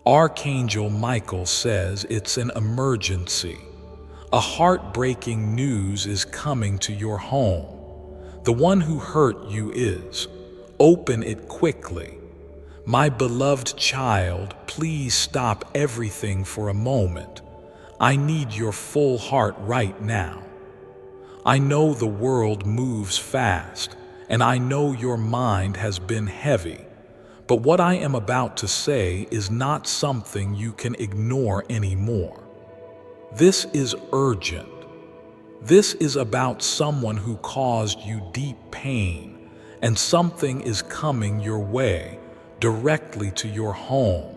Archangel Michael says it's an emergency. A heartbreaking news is coming to your home. The one who hurt you is. Open it quickly. My beloved child, please stop everything for a moment. I need your full heart right now. I know the world moves fast, and I know your mind has been heavy, but what I am about to say is not something you can ignore anymore. This is urgent. This is about someone who caused you deep pain, and something is coming your way, directly to your home,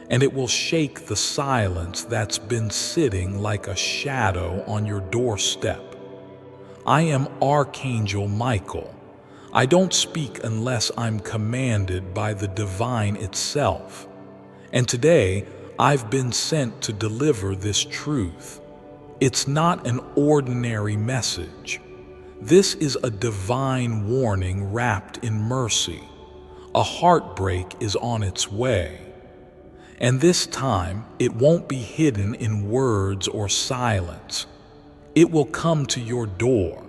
and it will shake the silence that's been sitting like a shadow on your doorstep. I am Archangel Michael. I don't speak unless I'm commanded by the divine itself. And today, I've been sent to deliver this truth. It's not an ordinary message. This is a divine warning wrapped in mercy. A heartbreak is on its way. And this time, it won't be hidden in words or silence. It will come to your door.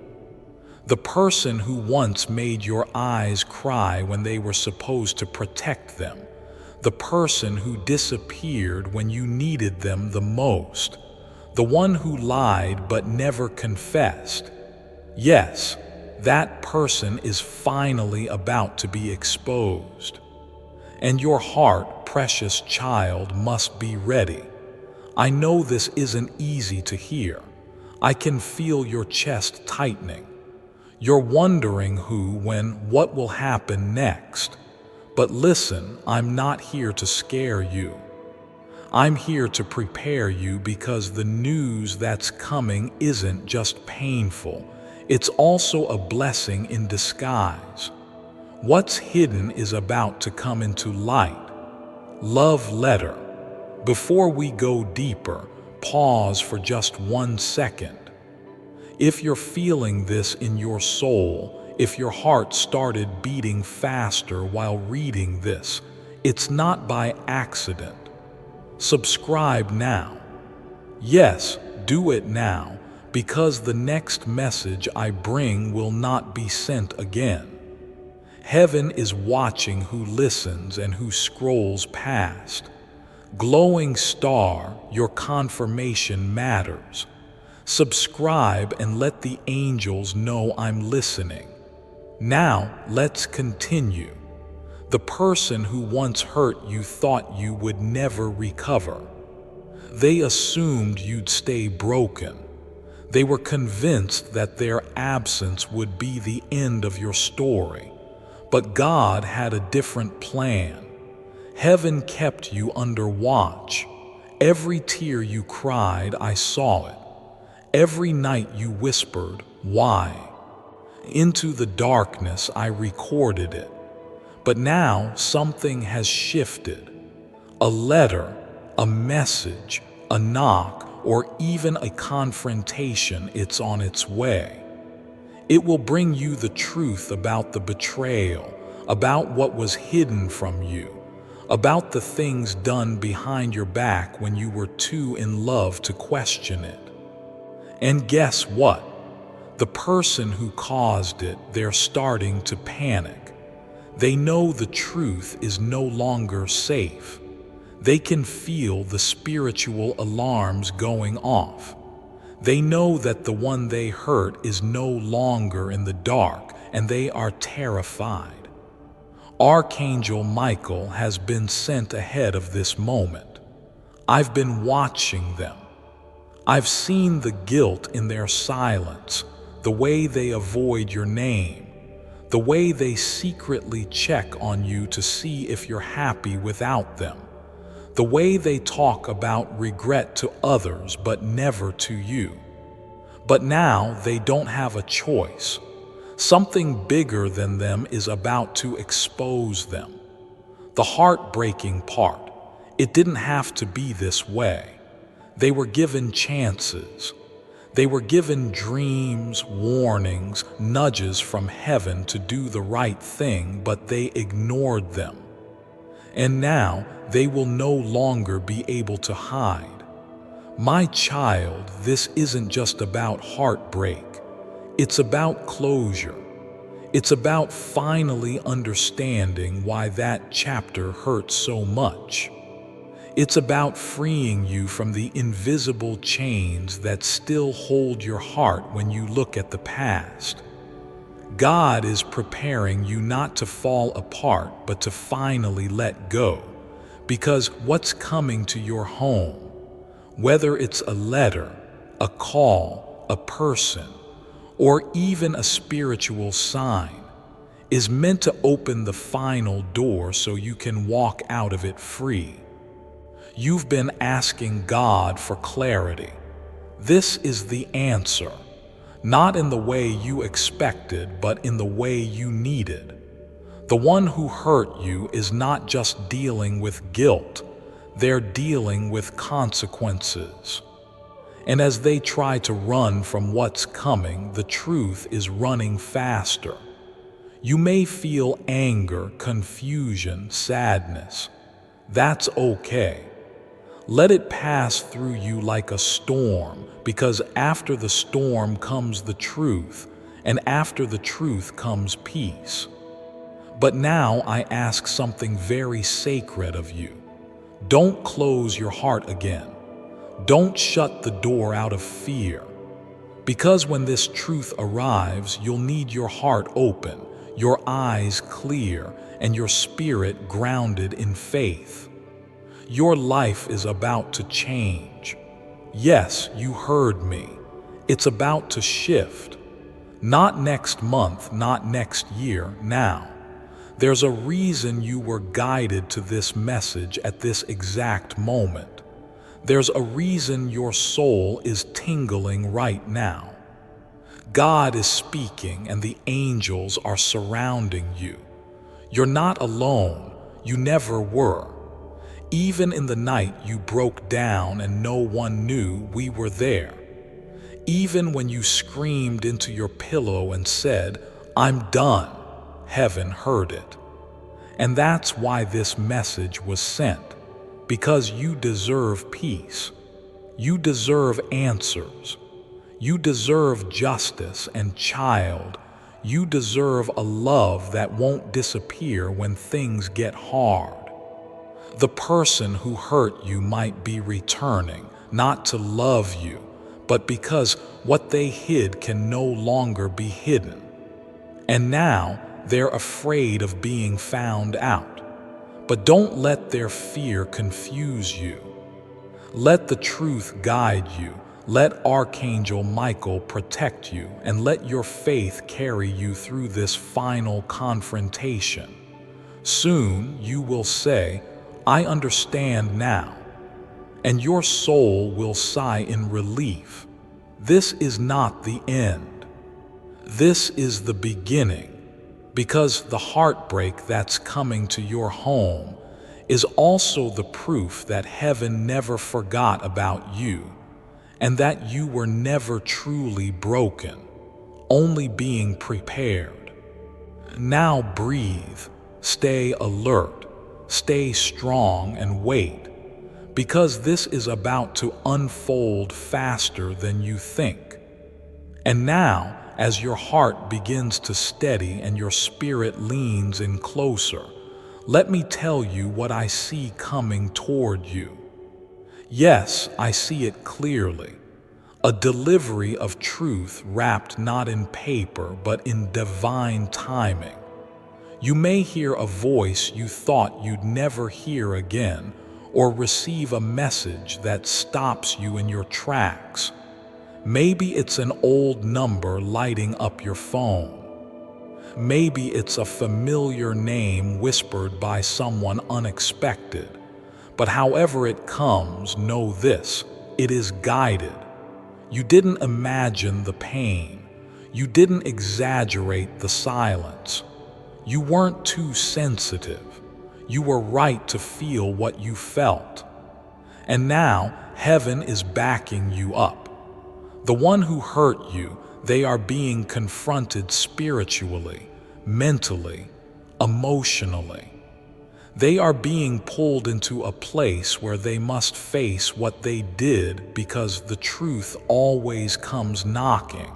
The person who once made your eyes cry when they were supposed to protect them. The person who disappeared when you needed them the most. The one who lied but never confessed. Yes, that person is finally about to be exposed. And your heart, precious child, must be ready. I know this isn't easy to hear. I can feel your chest tightening. You're wondering who, when, what will happen next. But listen, I'm not here to scare you. I'm here to prepare you because the news that's coming isn't just painful. It's also a blessing in disguise. What's hidden is about to come into light. Love letter. Before we go deeper, pause for just 1 second. If you're feeling this in your soul, if your heart started beating faster while reading this, it's not by accident. Subscribe now. Yes, do it now, because the next message I bring will not be sent again. Heaven is watching who listens and who scrolls past. Glowing star, your confirmation matters. Subscribe and let the angels know I'm listening. Now, let's continue. The person who once hurt you thought you would never recover. They assumed you'd stay broken. They were convinced that their absence would be the end of your story. But God had a different plan. Heaven kept you under watch. Every tear you cried, I saw it. Every night you whispered, why? Into the darkness I recorded it. But now something has shifted. A letter, a message, a knock, or even a confrontation, it's on its way. It will bring you the truth about the betrayal, about what was hidden from you, about the things done behind your back when you were too in love to question it. And guess what? The person who caused it, they're starting to panic. They know the truth is no longer safe. They can feel the spiritual alarms going off. They know that the one they hurt is no longer in the dark, and they are terrified. Archangel Michael has been sent ahead of this moment. I've been watching them. I've seen the guilt in their silence, the way they avoid your name, the way they secretly check on you to see if you're happy without them, the way they talk about regret to others but never to you. But now they don't have a choice. Something bigger than them is about to expose them. The heartbreaking part, it didn't have to be this way. They were given chances. They were given dreams, warnings, nudges from heaven to do the right thing, but they ignored them. And now they will no longer be able to hide. My child, this isn't just about heartbreak. It's about closure. It's about finally understanding why that chapter hurts so much. It's about freeing you from the invisible chains that still hold your heart when you look at the past. God is preparing you not to fall apart, but to finally let go. Because what's coming to your home, whether it's a letter, a call, a person, or even a spiritual sign, is meant to open the final door so you can walk out of it free. You've been asking God for clarity. This is the answer, not in the way you expected, but in the way you needed. The one who hurt you is not just dealing with guilt, they're dealing with consequences. And as they try to run from what's coming, the truth is running faster. You may feel anger, confusion, sadness. That's okay. Let it pass through you like a storm, because after the storm comes the truth, and after the truth comes peace. But now I ask something very sacred of you. Don't close your heart again. Don't shut the door out of fear. Because when this truth arrives, you'll need your heart open, your eyes clear, and your spirit grounded in faith. Your life is about to change. Yes, you heard me. It's about to shift. Not next month, not next year, now. There's a reason you were guided to this message at this exact moment. There's a reason your soul is tingling right now. God is speaking and the angels are surrounding you. You're not alone. You never were. Even in the night you broke down and no one knew, we were there. Even when you screamed into your pillow and said, "I'm done," heaven heard it. And that's why this message was sent. Because you deserve peace. You deserve answers. You deserve justice, and child, you deserve a love that won't disappear when things get hard. The person who hurt you might be returning, not to love you, but because what they hid can no longer be hidden. And now they're afraid of being found out. But don't let their fear confuse you. Let the truth guide you. Let Archangel Michael protect you, and let your faith carry you through this final confrontation. Soon you will say, "I understand now," and your soul will sigh in relief. This is not the end. This is the beginning. Because the heartbreak that's coming to your home is also the proof that heaven never forgot about you, and that you were never truly broken, only being prepared. Now breathe, stay alert, stay strong, and wait, because this is about to unfold faster than you think. And now, as your heart begins to steady and your spirit leans in closer, let me tell you what I see coming toward you. Yes, I see it clearly. A delivery of truth wrapped not in paper but in divine timing. You may hear a voice you thought you'd never hear again, or receive a message that stops you in your tracks. Maybe it's an old number lighting up your phone. Maybe it's a familiar name whispered by someone unexpected. But however it comes, know this: it is guided. You didn't imagine the pain. You didn't exaggerate the silence. You weren't too sensitive. You were right to feel what you felt. And now heaven is backing you up. The one who hurt you, they are being confronted spiritually, mentally, emotionally. They are being pulled into a place where they must face what they did, because the truth always comes knocking.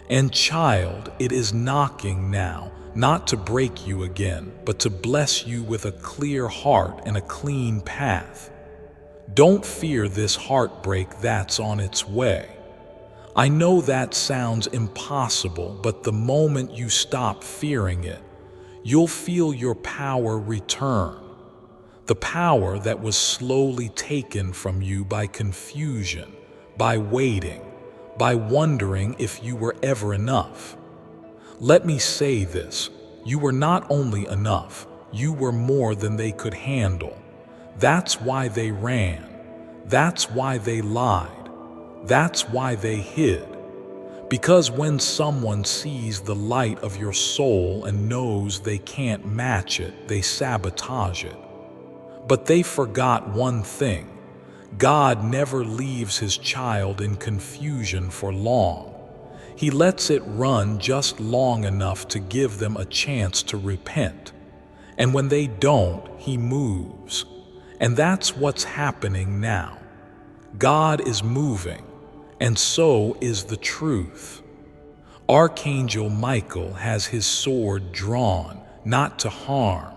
And child, it is knocking now, not to break you again, but to bless you with a clear heart and a clean path. Don't fear this heartbreak that's on its way. I know that sounds impossible, but the moment you stop fearing it, you'll feel your power return. The power that was slowly taken from you by confusion, by waiting, by wondering if you were ever enough. Let me say this: you were not only enough, you were more than they could handle. That's why they ran. That's why they lied. That's why they hid. Because when someone sees the light of your soul and knows they can't match it, they sabotage it. But they forgot one thing: God never leaves his child in confusion for long. He lets it run just long enough to give them a chance to repent. And when they don't, he moves. And that's what's happening now. God is moving, and so is the truth. Archangel Michael has his sword drawn, not to harm,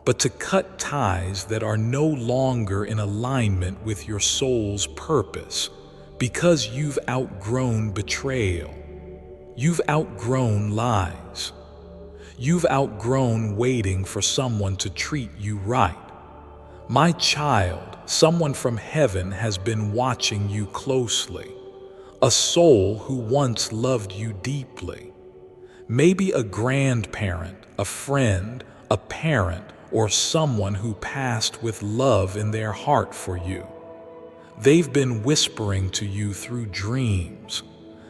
but to cut ties that are no longer in alignment with your soul's purpose, because you've outgrown betrayal. You've outgrown lies. You've outgrown waiting for someone to treat you right. My child, someone from heaven has been watching you closely. A soul who once loved you deeply. Maybe a grandparent, a friend, a parent, or someone who passed with love in their heart for you. They've been whispering to you through dreams,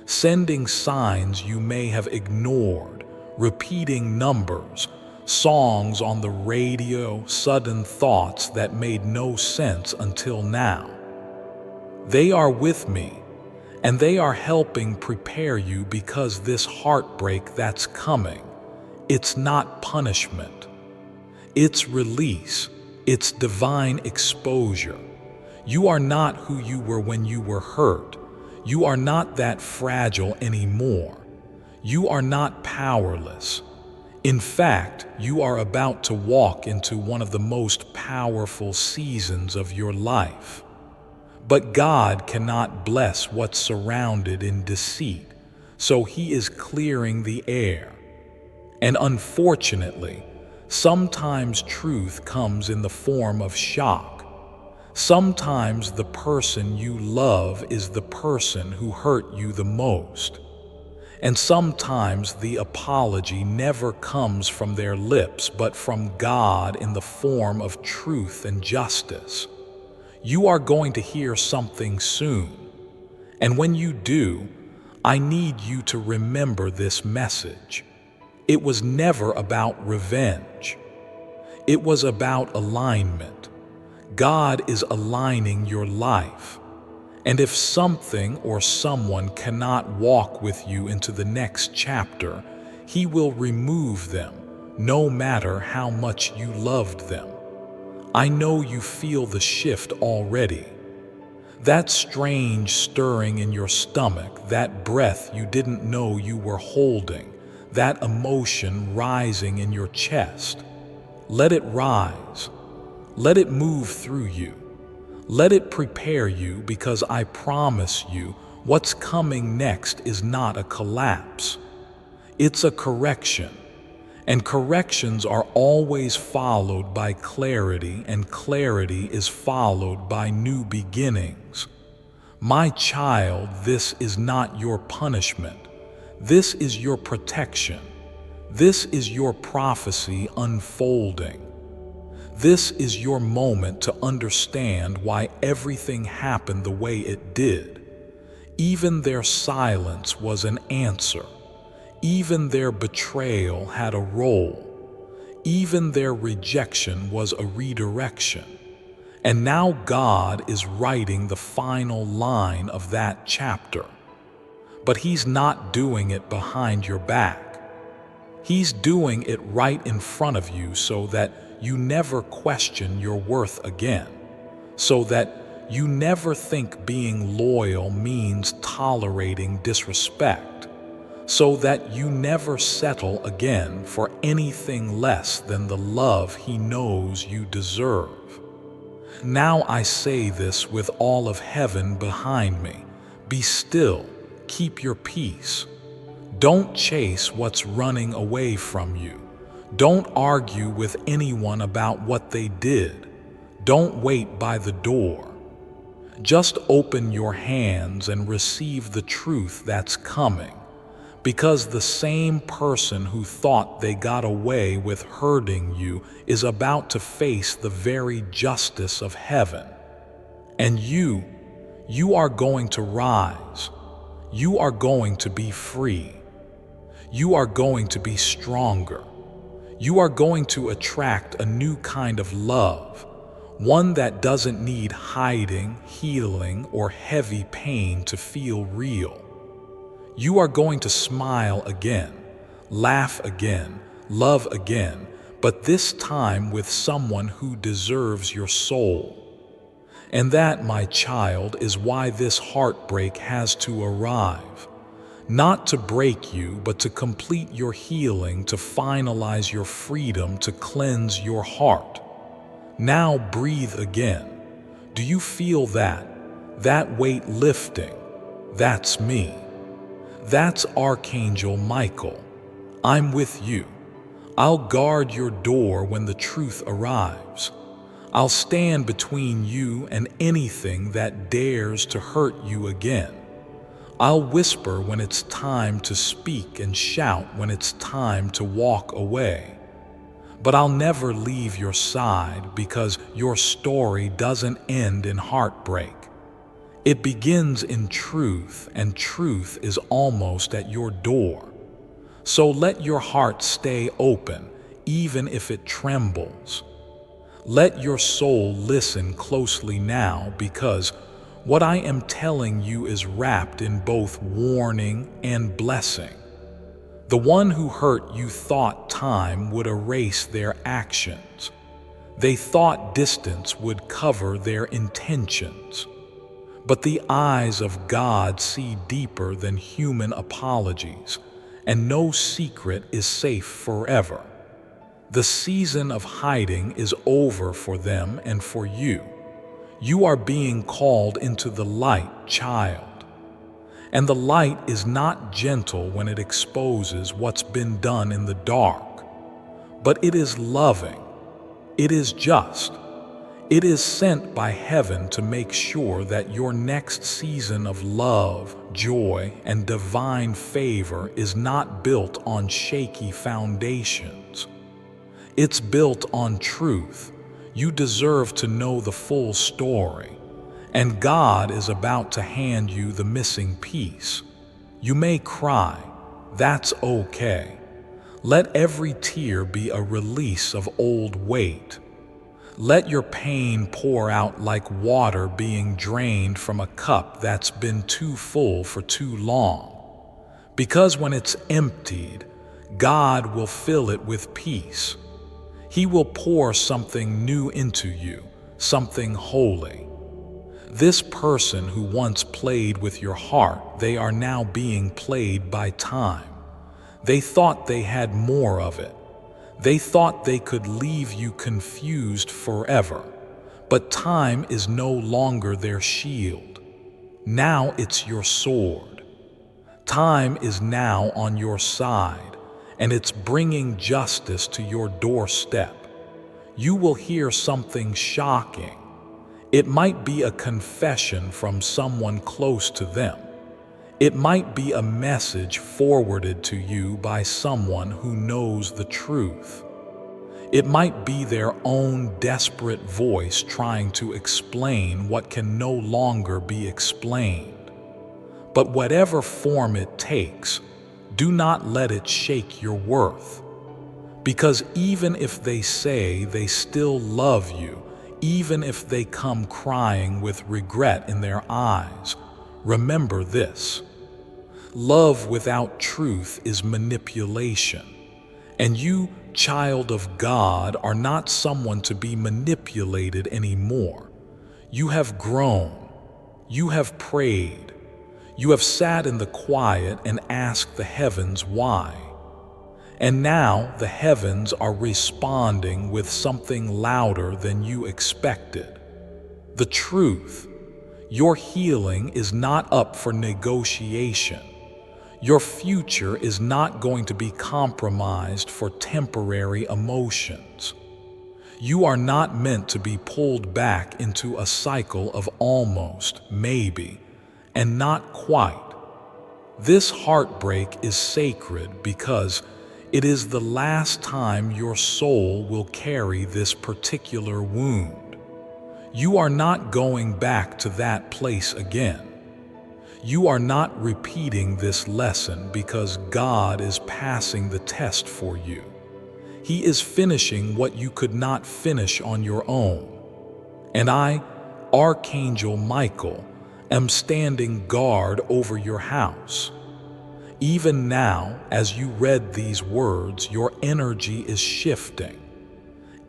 sending signs you may have ignored, repeating numbers, songs on the radio, sudden thoughts that made no sense until now. They are with me, and they are helping prepare you, because this heartbreak that's coming, it's not punishment. It's release. It's divine exposure. You are not who you were when you were hurt. You are not that fragile anymore. You are not powerless. In fact, you are about to walk into one of the most powerful seasons of your life. But God cannot bless what's surrounded in deceit, so he is clearing the air. And unfortunately, sometimes truth comes in the form of shock. Sometimes the person you love is the person who hurt you the most. And sometimes the apology never comes from their lips, but from God in the form of truth and justice. You are going to hear something soon. And when you do, I need you to remember this message. It was never about revenge. It was about alignment. God is aligning your life. And if something or someone cannot walk with you into the next chapter, he will remove them, no matter how much you loved them. I know you feel the shift already. That strange stirring in your stomach, that breath you didn't know you were holding, that emotion rising in your chest. Let it rise. Let it move through you. Let it prepare you, because I promise you, what's coming next is not a collapse. It's a correction. And corrections are always followed by clarity, and clarity is followed by new beginnings. My child, this is not your punishment. This is your protection. This is your prophecy unfolding. This is your moment to understand why everything happened the way it did. Even their silence was an answer. Even their betrayal had a role. Even their rejection was a redirection. And now God is writing the final line of that chapter. But he's not doing it behind your back. He's doing it right in front of you, so that you never question your worth again, so that you never think being loyal means tolerating disrespect, so that you never settle again for anything less than the love He knows you deserve. Now I say this with all of heaven behind me. Be still, keep your peace. Don't chase what's running away from you. Don't argue with anyone about what they did. Don't wait by the door. Just open your hands and receive the truth that's coming, because the same person who thought they got away with hurting you is about to face the very justice of heaven. And you are going to rise. You are going to be free. You are going to be stronger. You are going to attract a new kind of love, one that doesn't need hiding, healing, or heavy pain to feel real. You are going to smile again, laugh again, love again, but this time with someone who deserves your soul. And that, my child, is why this heartbreak has to arrive. Not to break you, but to complete your healing, to finalize your freedom, to cleanse your heart. Now breathe again. Do you feel that? That weight lifting? That's me. That's Archangel Michael. I'm with you. I'll guard your door when the truth arrives. I'll stand between you and anything that dares to hurt you again. I'll whisper when it's time to speak and shout when it's time to walk away. But I'll never leave your side, because your story doesn't end in heartbreak. It begins in truth, and truth is almost at your door. So let your heart stay open, even if it trembles. Let your soul listen closely now, because what I am telling you is wrapped in both warning and blessing. The one who hurt you thought time would erase their actions. They thought distance would cover their intentions. But the eyes of God see deeper than human apologies, and no secret is safe forever. The season of hiding is over for them and for you. You are being called into the light, child. And the light is not gentle when it exposes what's been done in the dark, but it is loving. It is just. It is sent by heaven to make sure that your next season of love, joy, and divine favor is not built on shaky foundations. It's built on truth. You deserve to know the full story, and God is about to hand you the missing piece. You may cry. That's okay. Let every tear be a release of old weight. Let your pain pour out like water being drained from a cup that's been too full for too long. Because when it's emptied, God will fill it with peace. He will pour something new into you, something holy. This person who once played with your heart, they are now being played by time. They thought they had more of it. They thought they could leave you confused forever, but time is no longer their shield. Now it's your sword. Time is now on your side, and it's bringing justice to your doorstep. You will hear something shocking. It might be a confession from someone close to them. It might be a message forwarded to you by someone who knows the truth. It might be their own desperate voice trying to explain what can no longer be explained. But whatever form it takes, do not let it shake your worth. Because even if they say they still love you, even if they come crying with regret in their eyes, remember this: love without truth is manipulation, and you child of God, are not someone to be manipulated anymore. You have grown. You have prayed. You have sat in the quiet and asked the heavens why. And now the heavens are responding with something louder than you expected. The truth. Your healing is not up for negotiation. Your future is not going to be compromised for temporary emotions. You are not meant to be pulled back into a cycle of almost, maybe, and not quite. This heartbreak is sacred because it is the last time your soul will carry this particular wound. You are not going back to that place again. You are not repeating this lesson because God is passing the test for you. He is finishing what you could not finish on your own. And I, Archangel Michael, am standing guard over your house. Even now, as you read these words, your energy is shifting.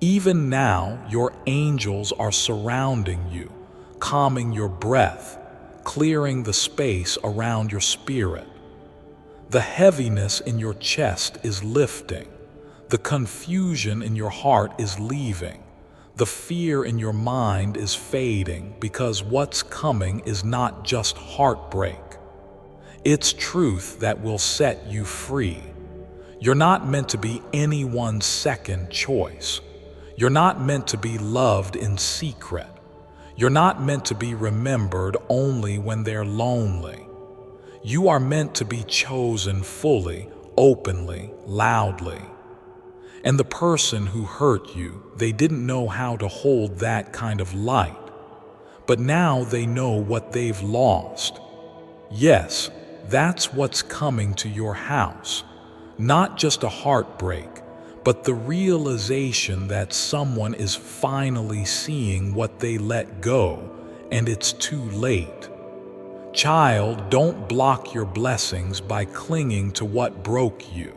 Even now, your angels are surrounding you, calming your breath, clearing the space around your spirit. The heaviness in your chest is lifting. The confusion in your heart is leaving. The fear in your mind is fading because what's coming is not just heartbreak. It's truth that will set you free. You're not meant to be anyone's second choice. You're not meant to be loved in secret. You're not meant to be remembered only when they're lonely. You are meant to be chosen fully, openly, loudly. And the person who hurt you, they didn't know how to hold that kind of light. But now they know what they've lost. Yes, that's what's coming to your house. Not just a heartbreak, but the realization that someone is finally seeing what they let go, and it's too late. Child, don't block your blessings by clinging to what broke you.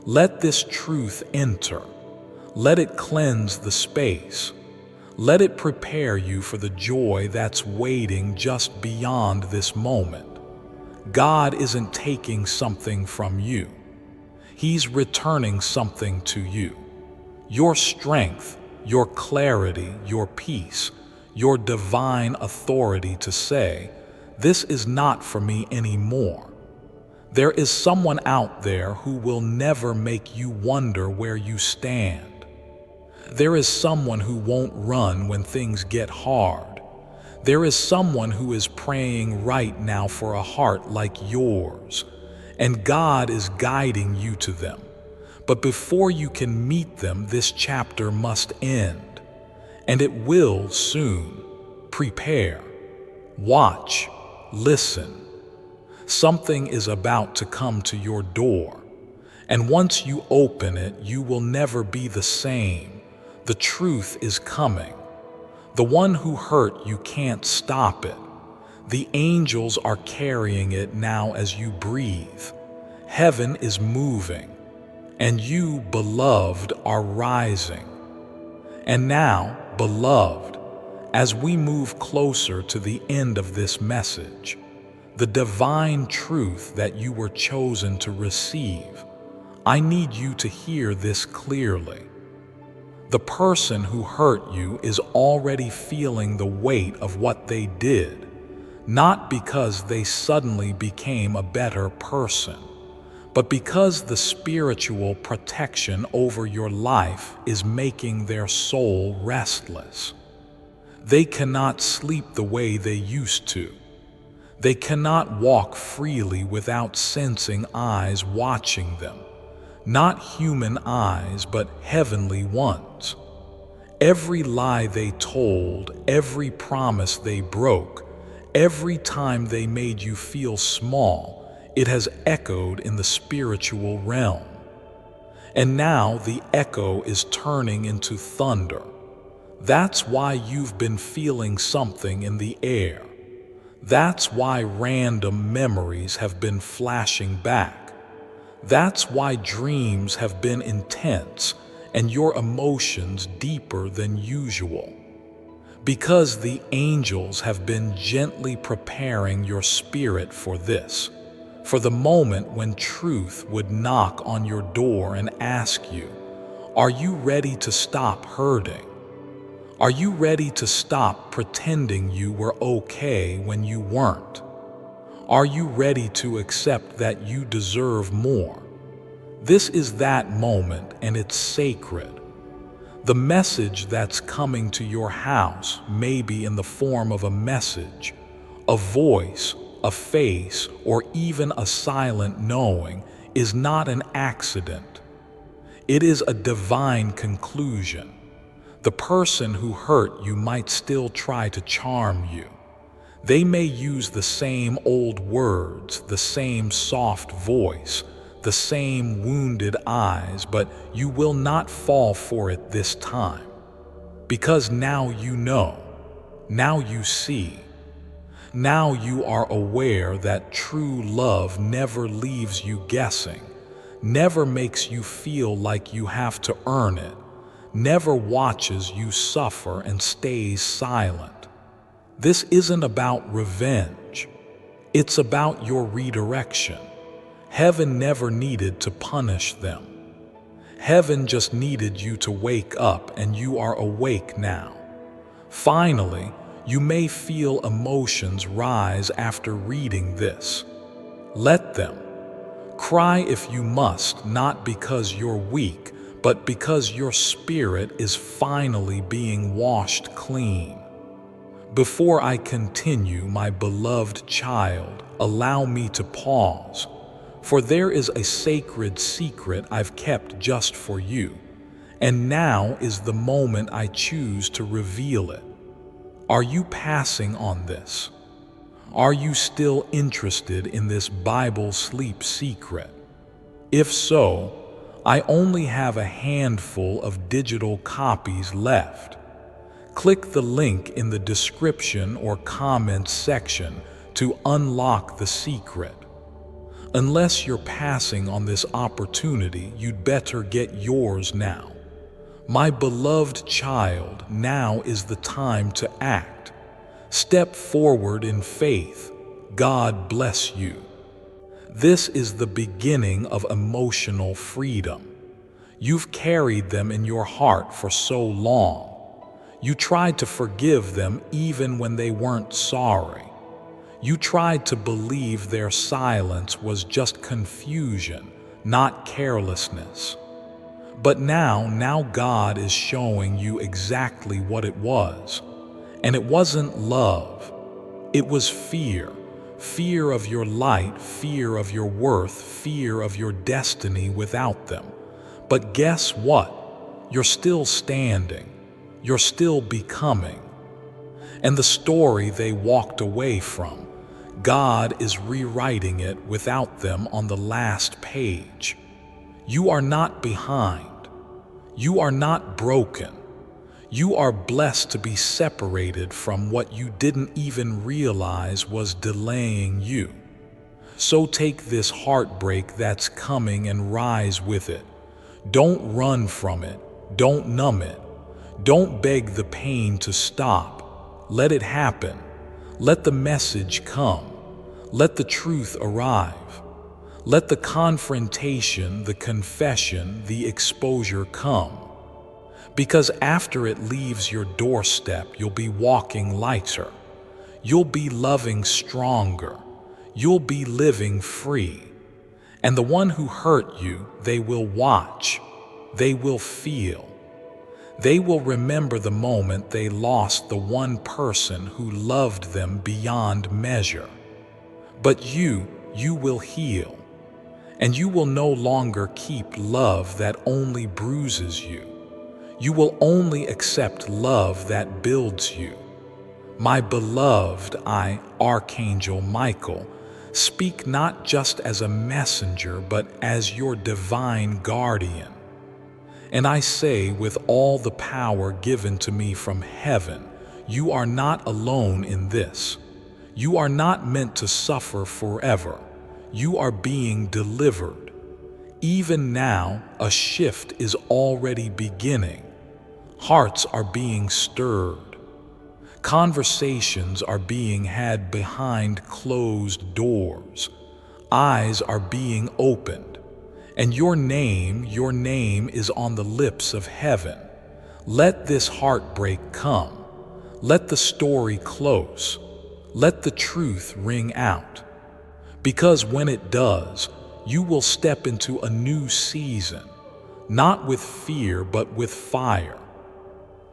Let this truth enter. Let it cleanse the space. Let it prepare you for the joy that's waiting just beyond this moment. God isn't taking something from you. He's returning something to you. Your strength, your clarity, your peace, your divine authority to say, "This is not for me anymore." There is someone out there who will never make you wonder where you stand. There is someone who won't run when things get hard. There is someone who is praying right now for a heart like yours, and God is guiding you to them. But before you can meet them, this chapter must end, and it will soon. Prepare, watch, listen. Something is about to come to your door, and once you open it, you will never be the same. The truth is coming. The one who hurt you can't stop it. The angels are carrying it now as you breathe. Heaven is moving, and you, beloved, are rising. And now, beloved, as we move closer to the end of this message, the divine truth that you were chosen to receive, I need you to hear this clearly. The person who hurt you is already feeling the weight of what they did, not because they suddenly became a better person, but because the spiritual protection over your life is making their soul restless. They cannot sleep the way they used to. They cannot walk freely without sensing eyes watching them. Not human eyes, but heavenly ones. Every lie they told, every promise they broke, every time they made you feel small, it has echoed in the spiritual realm. And now the echo is turning into thunder. That's why you've been feeling something in the air. That's why random memories have been flashing back. That's why dreams have been intense and your emotions deeper than usual. Because the angels have been gently preparing your spirit for this, for the moment when truth would knock on your door and ask you, are you ready to stop hurting? Are you ready to stop pretending you were okay when you weren't? Are you ready to accept that you deserve more? This is that moment, and it's sacred. The message that's coming to your house may be in the form of a message, a voice, a face, or even a silent knowing is not an accident. It is a divine conclusion. The person who hurt you might still try to charm you. They may use the same old words, the same soft voice, the same wounded eyes, but you will not fall for it this time. Because now you know, now you see, now you are aware that true love never leaves you guessing, never makes you feel like you have to earn it, never watches you suffer and stays silent. This isn't about revenge. It's about your redirection. Heaven never needed to punish them. Heaven just needed you to wake up, and you are awake now. Finally, you may feel emotions rise after reading this. Let them. Cry if you must, not because you're weak, but because your spirit is finally being washed clean. Before I continue, my beloved child, allow me to pause, for there is a sacred secret I've kept just for you, and now is the moment I choose to reveal it. Are you passing on this? Are you still interested in this Bible sleep secret? If so, I only have a handful of digital copies left. Click the link in the description or comments section to unlock the secret. Unless you're passing on this opportunity, you'd better get yours now. My beloved child, now is the time to act. Step forward in faith. God bless you. This is the beginning of emotional freedom. You've carried them in your heart for so long. You tried to forgive them even when they weren't sorry. You tried to believe their silence was just confusion, not carelessness. But now God is showing you exactly what it was. And it wasn't love. It was fear. Fear of your light, fear of your worth, fear of your destiny without them. But guess what? You're still standing. You're still becoming. And the story they walked away from, God is rewriting it without them on the last page. You are not behind. You are not broken. You are blessed to be separated from what you didn't even realize was delaying you. So take this heartbreak that's coming and rise with it. Don't run from it. Don't numb it. Don't beg the pain to stop. Let it happen. Let the message come. Let the truth arrive. Let the confrontation, the confession, the exposure come. Because after it leaves your doorstep, you'll be walking lighter. You'll be loving stronger. You'll be living free. And the one who hurt you, they will watch. They will feel. They will remember the moment they lost the one person who loved them beyond measure. But you will heal. And you will no longer keep love that only bruises you. You will only accept love that builds you. My beloved, I, Archangel Michael, speak not just as a messenger, but as your divine guardian. And I say with all the power given to me from heaven, you are not alone in this. You are not meant to suffer forever. You are being delivered. Even now, a shift is already beginning. Hearts are being stirred. Conversations are being had behind closed doors. Eyes are being opened. And your name is on the lips of heaven. Let this heartbreak come. Let the story close. Let the truth ring out. Because when it does, you will step into a new season, not with fear, but with fire.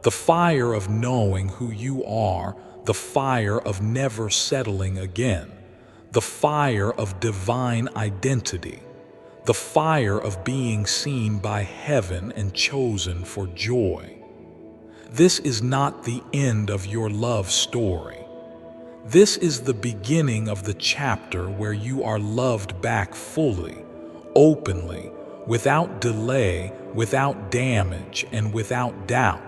The fire of knowing who you are, the fire of never settling again, the fire of divine identity, the fire of being seen by heaven and chosen for joy. This is not the end of your love story. This is the beginning of the chapter where you are loved back fully, openly, without delay, without damage, and without doubt.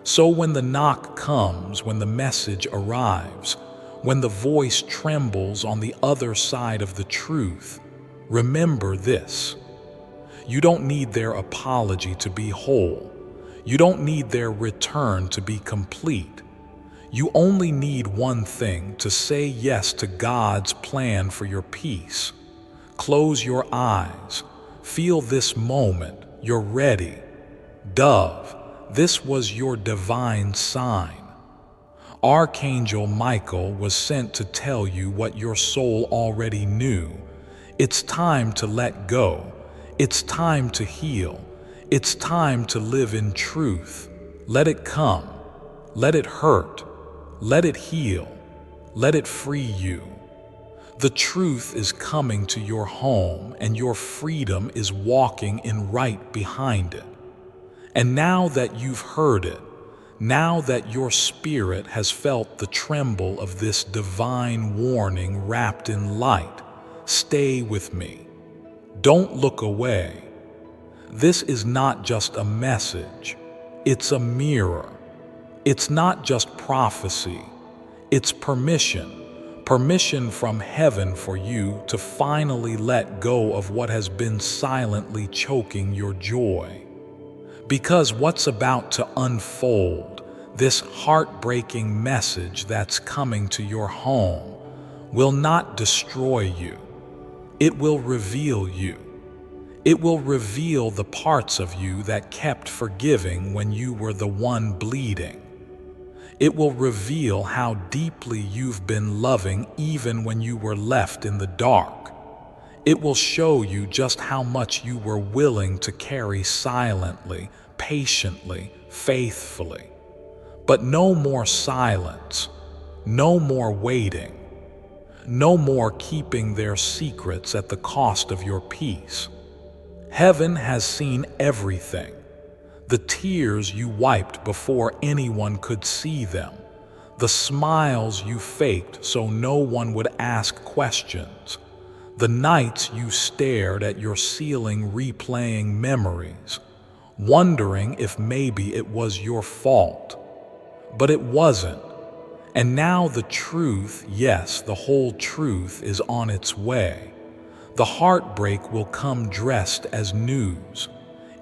So when the knock comes, when the message arrives, when the voice trembles on the other side of the truth, remember this. You don't need their apology to be whole. You don't need their return to be complete. You only need one thing: to say yes to God's plan for your peace. Close your eyes. Feel this moment. You're ready. Dove, this was your divine sign. Archangel Michael was sent to tell you what your soul already knew. It's time to let go. It's time to heal. It's time to live in truth. Let it come. Let it hurt. Let it heal. Let it free you. The truth is coming to your home, and your freedom is walking in right behind it. And now that you've heard it, now that your spirit has felt the tremble of this divine warning wrapped in light, stay with me. Don't look away. This is not just a message. It's a mirror. It's not just prophecy. It's permission. Permission from heaven for you to finally let go of what has been silently choking your joy. Because what's about to unfold, this heartbreaking message that's coming to your home, will not destroy you. It will reveal you. It will reveal the parts of you that kept forgiving when you were the one bleeding. It will reveal how deeply you've been loving even when you were left in the dark. It will show you just how much you were willing to carry silently, patiently, faithfully. But no more silence, no more waiting, no more keeping their secrets at the cost of your peace. Heaven has seen everything. The tears you wiped before anyone could see them, the smiles you faked so no one would ask questions, the nights you stared at your ceiling replaying memories, wondering if maybe it was your fault. But it wasn't. And now the truth, yes, the whole truth, is on its way. The heartbreak will come dressed as news.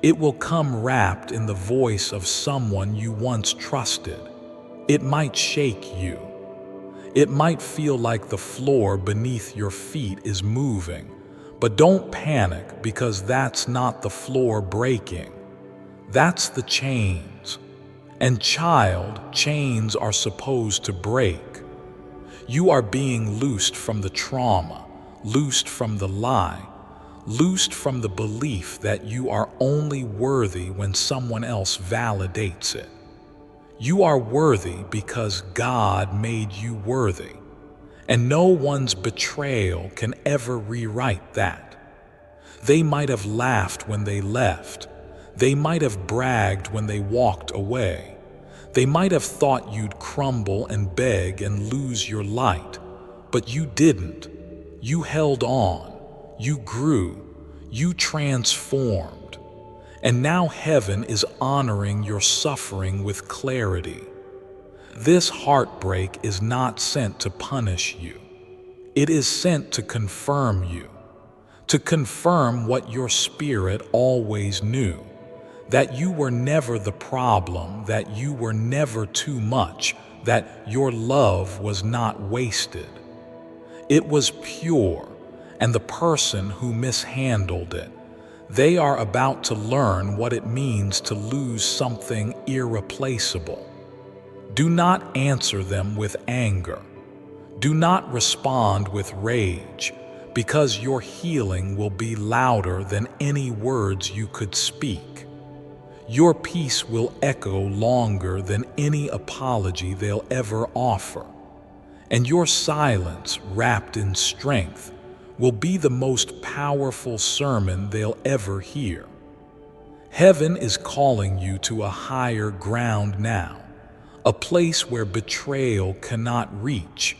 It will come wrapped in the voice of someone you once trusted. It might shake you. It might feel like the floor beneath your feet is moving. But don't panic, because that's not the floor breaking. That's the chains. And child, chains are supposed to break. You are being loosed from the trauma, loosed from the lie, loosed from the belief that you are only worthy when someone else validates it. You are worthy because God made you worthy, and no one's betrayal can ever rewrite that. They might have laughed when they left. They might have bragged when they walked away. They might have thought you'd crumble and beg and lose your light, but you didn't. You held on. You grew. You transformed. And now heaven is honoring your suffering with clarity. This heartbreak is not sent to punish you. It is sent to confirm you, to confirm what your spirit always knew, that you were never the problem, that you were never too much, that your love was not wasted. It was pure, and the person who mishandled it, they are about to learn what it means to lose something irreplaceable. Do not answer them with anger. Do not respond with rage, because your healing will be louder than any words you could speak. Your peace will echo longer than any apology they'll ever offer. And your silence, wrapped in strength, will be the most powerful sermon they'll ever hear. Heaven is calling you to a higher ground now, a place where betrayal cannot reach,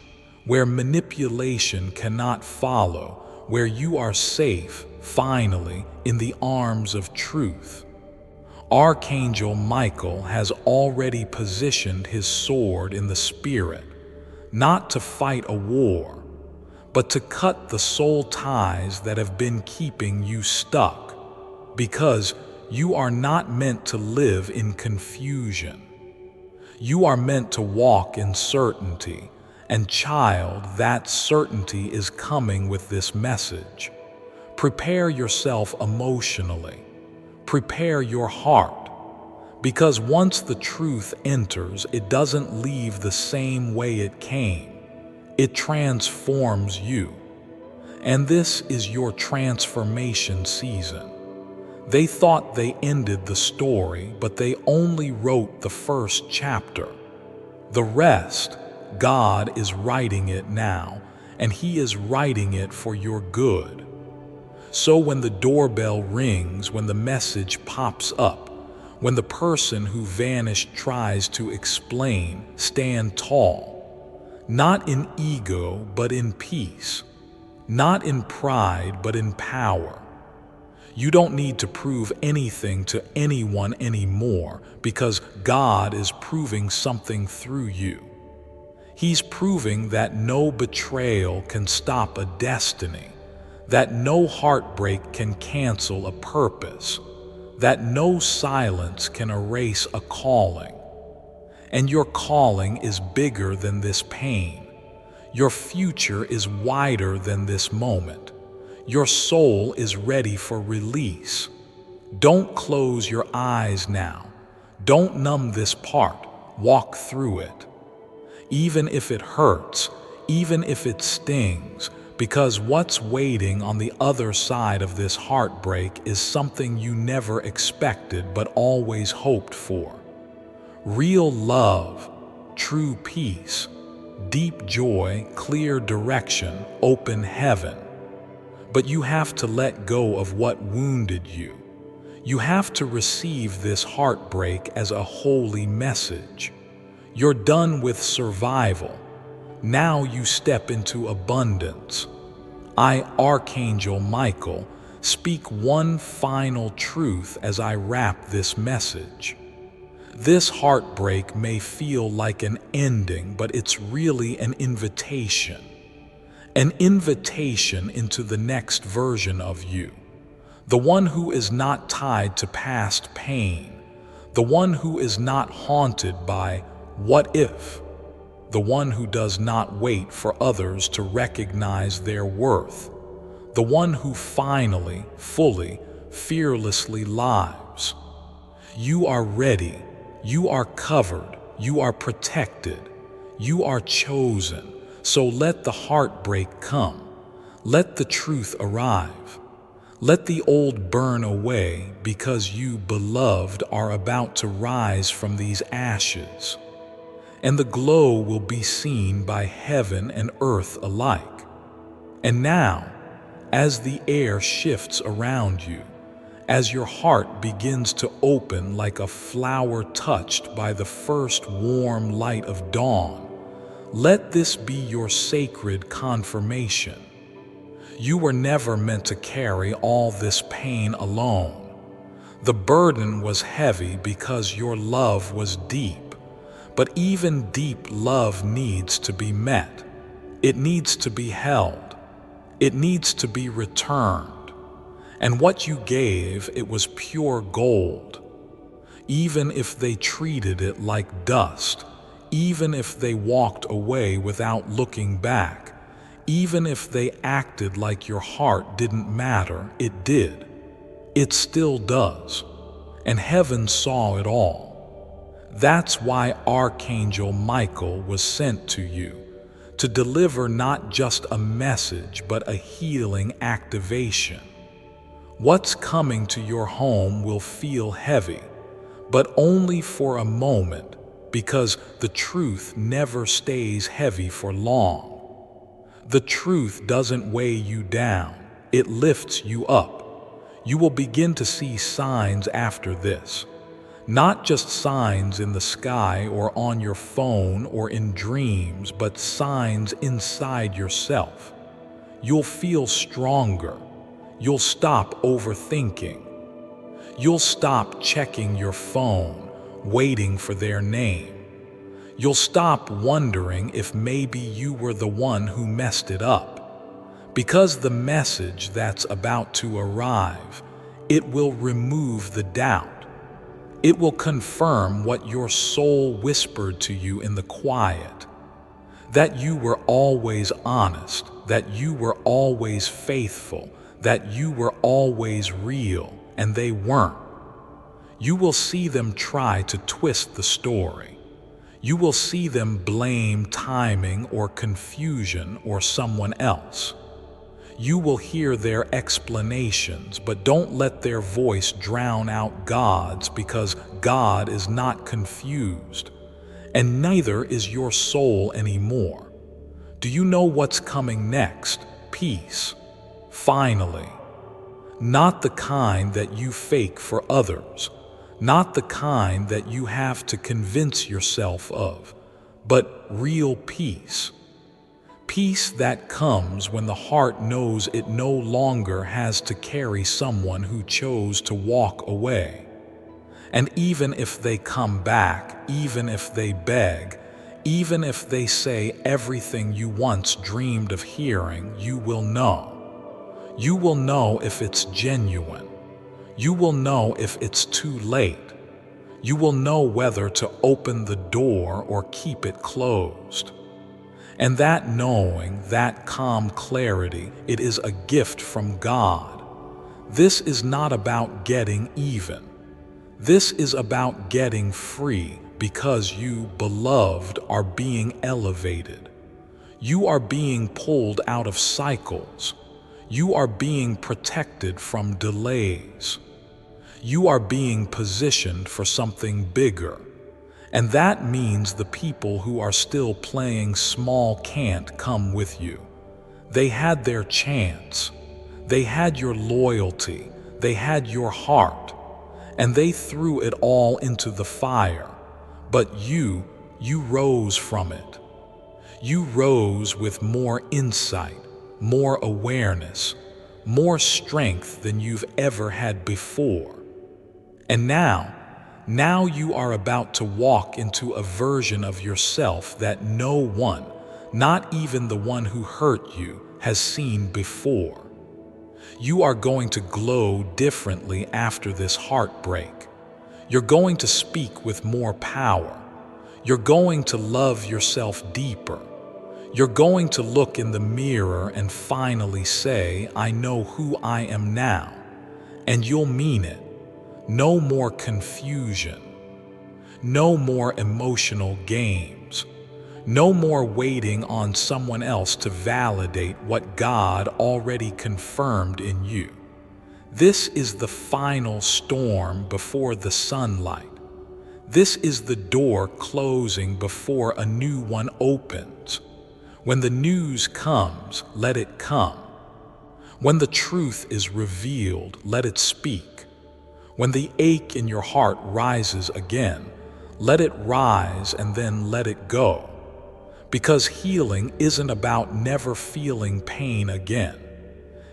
where manipulation cannot follow, where you are safe, finally, in the arms of truth. Archangel Michael has already positioned his sword in the spirit, not to fight a war, but to cut the soul ties that have been keeping you stuck, because you are not meant to live in confusion. You are meant to walk in certainty, and child, that certainty is coming with this message. Prepare yourself emotionally. Prepare your heart, because once the truth enters, it doesn't leave the same way it came. It transforms you. And this is your transformation season. They thought they ended the story, but they only wrote the first chapter. The rest, God is writing it now, and He is writing it for your good. So when the doorbell rings, when the message pops up, when the person who vanished tries to explain, stand tall, not in ego but in peace, not in pride but in power. You don't need to prove anything to anyone anymore, because God is proving something through you. He's proving that no betrayal can stop a destiny, that no heartbreak can cancel a purpose, that no silence can erase a calling. And your calling is bigger than this pain. Your future is wider than this moment. Your soul is ready for release. Don't close your eyes now. Don't numb this part. Walk through it. Even if it hurts, even if it stings, because what's waiting on the other side of this heartbreak is something you never expected but always hoped for. Real love, true peace, deep joy, clear direction, open heaven. But you have to let go of what wounded you. You have to receive this heartbreak as a holy message. You're done with survival. Now you step into abundance. I, Archangel Michael, speak one final truth as I wrap this message. This heartbreak may feel like an ending, but it's really an invitation. An invitation into the next version of you. The one who is not tied to past pain. The one who is not haunted by what if. The one who does not wait for others to recognize their worth. The one who finally, fully, fearlessly lives. You are ready. You are covered. You are protected. You are chosen. So let the heartbreak come. Let the truth arrive. Let the old burn away, because you, beloved, are about to rise from these ashes. And the glow will be seen by heaven and earth alike. And now, as the air shifts around you, as your heart begins to open like a flower touched by the first warm light of dawn, let this be your sacred confirmation. You were never meant to carry all this pain alone. The burden was heavy because your love was deep. But even deep love needs to be met. It needs to be held. It needs to be returned. And what you gave, it was pure gold. Even if they treated it like dust, even if they walked away without looking back, even if they acted like your heart didn't matter, it did. It still does. And heaven saw it all. That's why Archangel Michael was sent to you, to deliver not just a message, but a healing activation. What's coming to your home will feel heavy, but only for a moment, because the truth never stays heavy for long. The truth doesn't weigh you down, it lifts you up. You will begin to see signs after this. Not just signs in the sky or on your phone or in dreams, but signs inside yourself. You'll feel stronger. You'll stop overthinking. You'll stop checking your phone, waiting for their name. You'll stop wondering if maybe you were the one who messed it up. Because the message that's about to arrive, it will remove the doubt. It will confirm what your soul whispered to you in the quiet. That you were always honest, that you were always faithful, that you were always real, and they weren't. You will see them try to twist the story. You will see them blame timing or confusion or someone else. You will hear their explanations, but don't let their voice drown out God's, because God is not confused, and neither is your soul anymore. Do you know what's coming next? Peace. Finally. Not the kind that you fake for others, not the kind that you have to convince yourself of, but real peace. Peace that comes when the heart knows it no longer has to carry someone who chose to walk away. And even if they come back, even if they beg, even if they say everything you once dreamed of hearing, you will know. You will know if it's genuine. You will know if it's too late. You will know whether to open the door or keep it closed. And that knowing, that calm clarity, it is a gift from God. This is not about getting even. This is about getting free, because you, beloved, are being elevated. You are being pulled out of cycles. You are being protected from delays. You are being positioned for something bigger. And that means the people who are still playing small can't come with you. They had their chance. They had your loyalty. They had your heart. And they threw it all into the fire. But you rose from it. You rose with more insight, more awareness, more strength than you've ever had before. And now you are about to walk into a version of yourself that no one, not even the one who hurt you, has seen before. You are going to glow differently after this heartbreak. You're going to speak with more power. You're going to love yourself deeper. You're going to look in the mirror and finally say, I know who I am now. And you'll mean it. No more confusion. No more emotional games. No more waiting on someone else to validate what God already confirmed in you. This is the final storm before the sunlight. This is the door closing before a new one opens. When the news comes, let it come. When the truth is revealed, let it speak. When the ache in your heart rises again, let it rise and then let it go. Because healing isn't about never feeling pain again.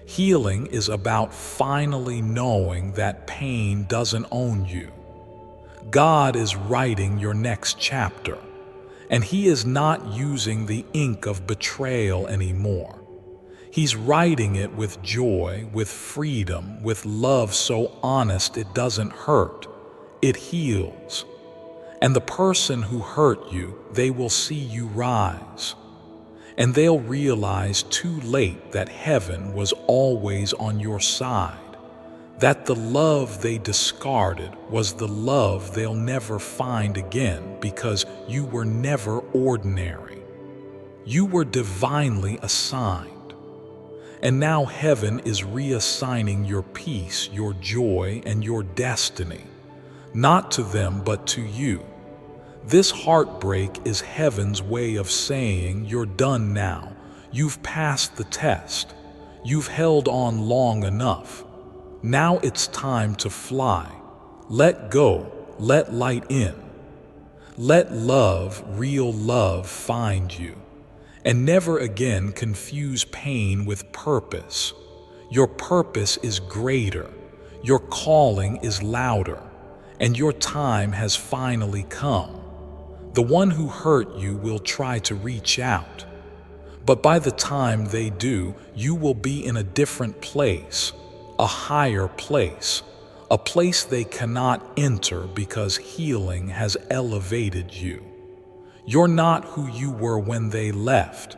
Healing is about finally knowing that pain doesn't own you. God is writing your next chapter, and He is not using the ink of betrayal anymore. He's writing it with joy, with freedom, with love so honest it doesn't hurt. It heals. And the person who hurt you, they will see you rise. And they'll realize too late that heaven was always on your side, that the love they discarded was the love they'll never find again because you were never ordinary. You were divinely assigned. And now heaven is reassigning your peace, your joy, and your destiny, not to them but to you. This heartbreak is heaven's way of saying you're done now. You've passed the test. You've held on long enough. Now it's time to fly. Let go. Let light in. Let love, real love, find you. And never again confuse pain with purpose. Your purpose is greater. Your calling is louder. And your time has finally come. The one who hurt you will try to reach out. But by the time they do, you will be in a different place, a higher place, a place they cannot enter because healing has elevated you. You're not who you were when they left.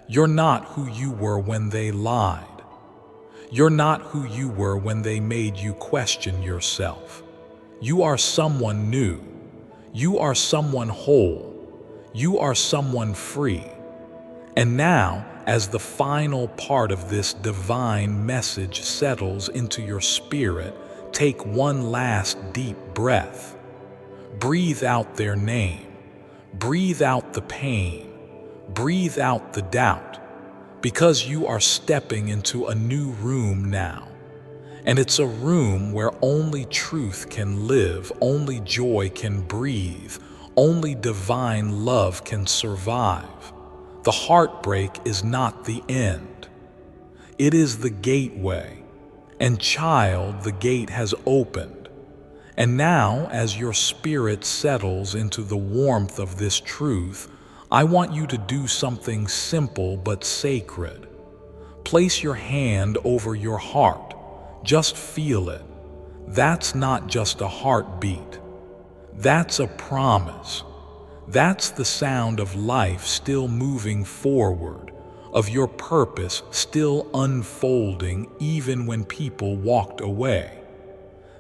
You're not who you were when they lied. You're not who you were when they made you question yourself. You are someone new. You are someone whole. You are someone free. And now, as the final part of this divine message settles into your spirit, take one last deep breath. Breathe out their name. Breathe out the pain. Breathe out the doubt, because you are stepping into a new room now. And it's a room where only truth can live, only joy can breathe, only divine love can survive. The heartbreak is not the end. It is the gateway. And child, the gate has opened. And now, as your spirit settles into the warmth of this truth, I want you to do something simple but sacred. Place your hand over your heart. Just feel it. That's not just a heartbeat. That's a promise. That's the sound of life still moving forward, of your purpose still unfolding even when people walked away.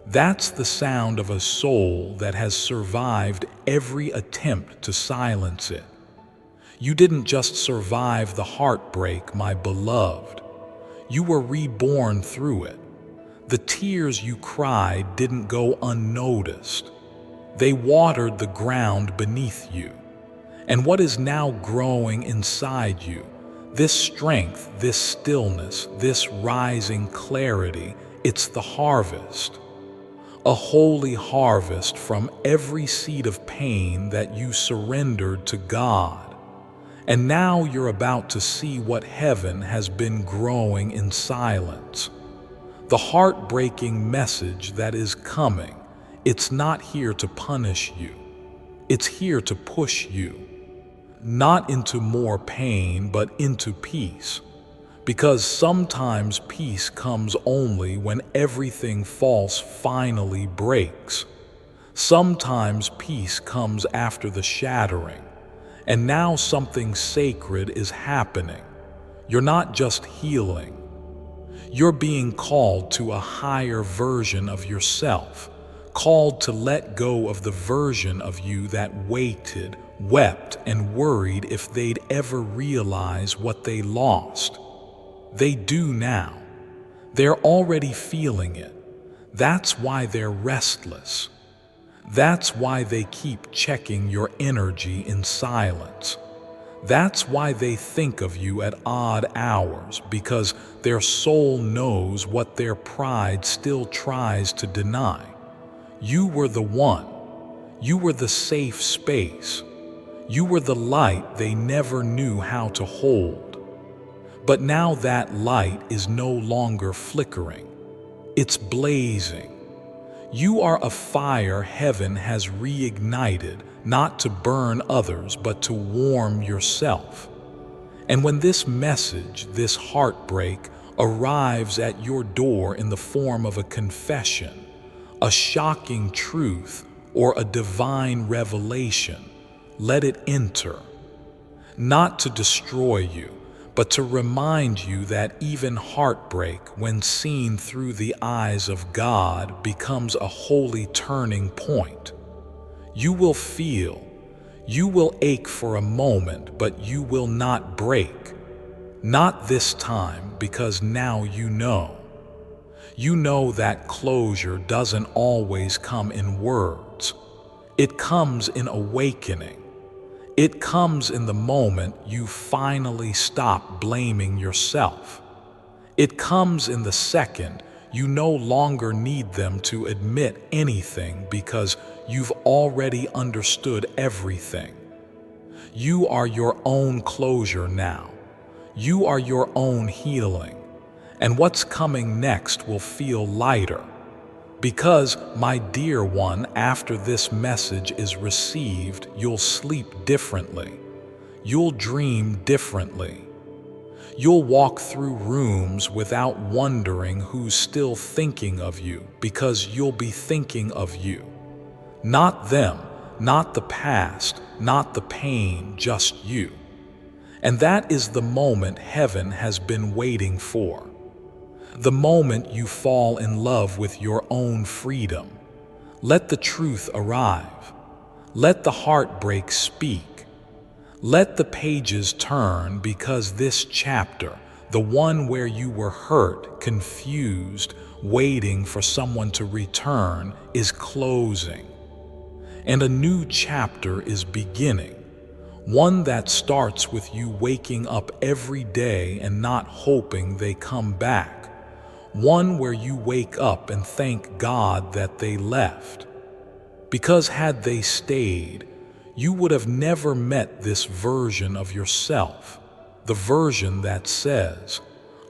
That's the sound of a soul that has survived every attempt to silence it. You didn't just survive the heartbreak, my beloved. You were reborn through it. The tears you cried didn't go unnoticed. They watered the ground beneath you. And what is now growing inside you, this strength, this stillness, this rising clarity, it's the harvest. A holy harvest from every seed of pain that you surrendered to God. And now you're about to see what heaven has been growing in silence. The heartbreaking message that is coming, it's not here to punish you. It's here to push you, not into more pain, but into peace. Because sometimes peace comes only when everything false finally breaks. Sometimes peace comes after the shattering. And now something sacred is happening. You're not just healing. You're being called to a higher version of yourself, called to let go of the version of you that waited, wept, and worried if they'd ever realize what they lost. They do now. They're already feeling it. That's why they're restless. That's why they keep checking your energy in silence. That's why they think of you at odd hours, because their soul knows what their pride still tries to deny. You were the one. You were the safe space. You were the light they never knew how to hold. But now that light is no longer flickering. It's blazing. You are a fire heaven has reignited, not to burn others, but to warm yourself. And when this message, this heartbreak, arrives at your door in the form of a confession, a shocking truth, or a divine revelation, let it enter, not to destroy you, but to remind you that even heartbreak, when seen through the eyes of God, becomes a holy turning point. You will feel, you will ache for a moment, but you will not break. Not this time, because now you know. You know that closure doesn't always come in words. It comes in awakening. It comes in the moment you finally stop blaming yourself. It comes in the second you no longer need them to admit anything because you've already understood everything. You are your own closure now. You are your own healing. And what's coming next will feel lighter. Because, my dear one, after this message is received, you'll sleep differently. You'll dream differently. You'll walk through rooms without wondering who's still thinking of you, because you'll be thinking of you. Not them, not the past, not the pain, just you. And that is the moment heaven has been waiting for. The moment you fall in love with your own freedom. Let the truth arrive. Let the heartbreak speak. Let the pages turn, because this chapter, the one where you were hurt, confused, waiting for someone to return, is closing. And a new chapter is beginning. One that starts with you waking up every day and not hoping they come back. One where you wake up and thank God that they left. Because had they stayed, you would have never met this version of yourself, the version that says,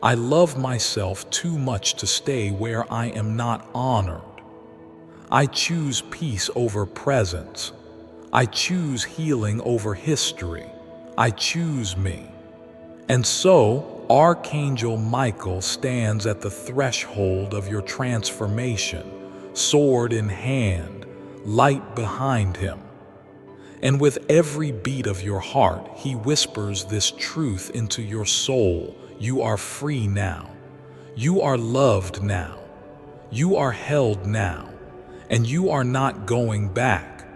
I love myself too much to stay where I am not honored. I choose peace over presence. I choose healing over history. I choose me. And so, Archangel Michael stands at the threshold of your transformation, sword in hand, light behind him. And with every beat of your heart, he whispers this truth into your soul. You are free now. You are loved now. You are held now. And you are not going back.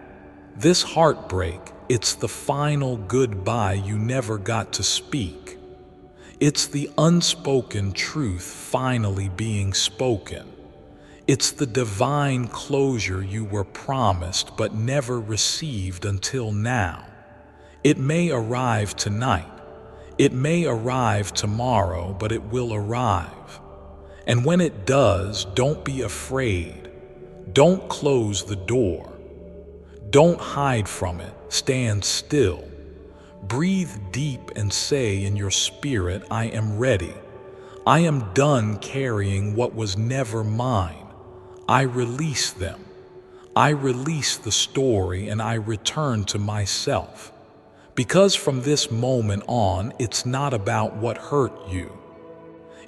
This heartbreak, it's the final goodbye you never got to speak. It's the unspoken truth finally being spoken. It's the divine closure you were promised but never received until now. It may arrive tonight. It may arrive tomorrow, but it will arrive. And when it does, don't be afraid. Don't close the door. Don't hide from it. Stand still. Breathe deep and say in your spirit, I am ready. I am done carrying what was never mine. I release them. I release the story and I return to myself. Because from this moment on, it's not about what hurt you.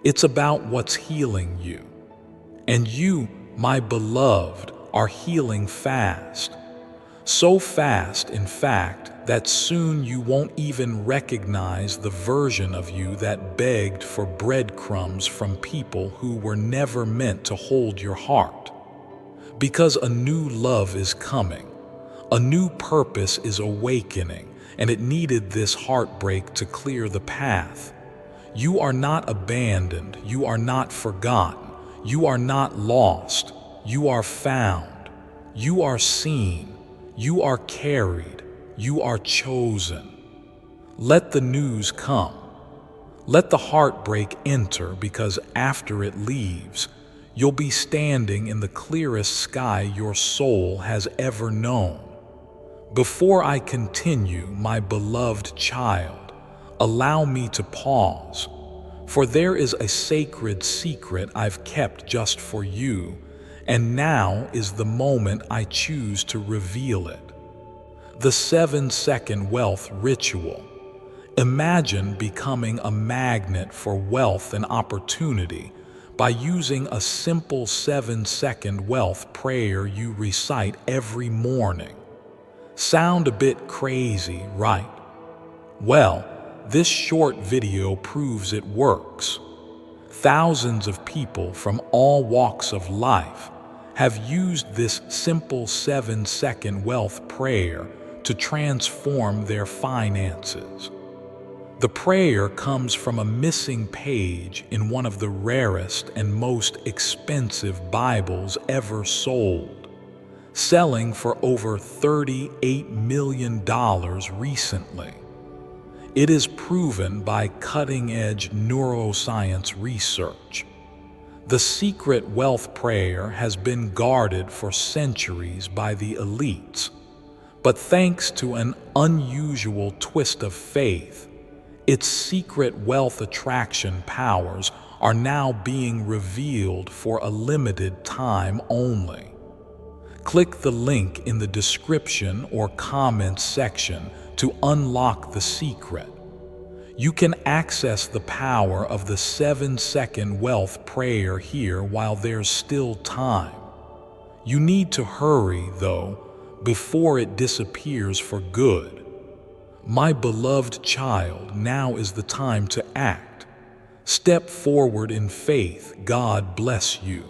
It's about what's healing you. And you, my beloved, are healing fast. So fast, in fact, that soon you won't even recognize the version of you that begged for breadcrumbs from people who were never meant to hold your heart. Because a new love is coming, a new purpose is awakening, and it needed this heartbreak to clear the path. You are not abandoned, you are not forgotten, you are not lost, you are found, you are seen, you are carried. You are chosen. Let the news come. Let the heartbreak enter, because after it leaves, you'll be standing in the clearest sky your soul has ever known. Before I continue, my beloved child, allow me to pause, for there is a sacred secret I've kept just for you, and now is the moment I choose to reveal it. The 7-second wealth ritual. Imagine becoming a magnet for wealth and opportunity by using a simple 7-second wealth prayer you recite every morning. Sound a bit crazy, right? Well, this short video proves it works. Thousands of people from all walks of life have used this simple 7-second wealth prayer to transform their finances. The prayer comes from a missing page in one of the rarest and most expensive Bibles ever sold, selling for over $38 million recently. It is proven by cutting-edge neuroscience research. The secret wealth prayer has been guarded for centuries by the elites, but thanks to an unusual twist of faith, its secret wealth attraction powers are now being revealed for a limited time only. Click the link in the description or comments section to unlock the secret. You can access the power of the 7-second wealth prayer here while there's still time. You need to hurry, though, before it disappears for good. My beloved child, now is the time to act. Step forward in faith. God bless you.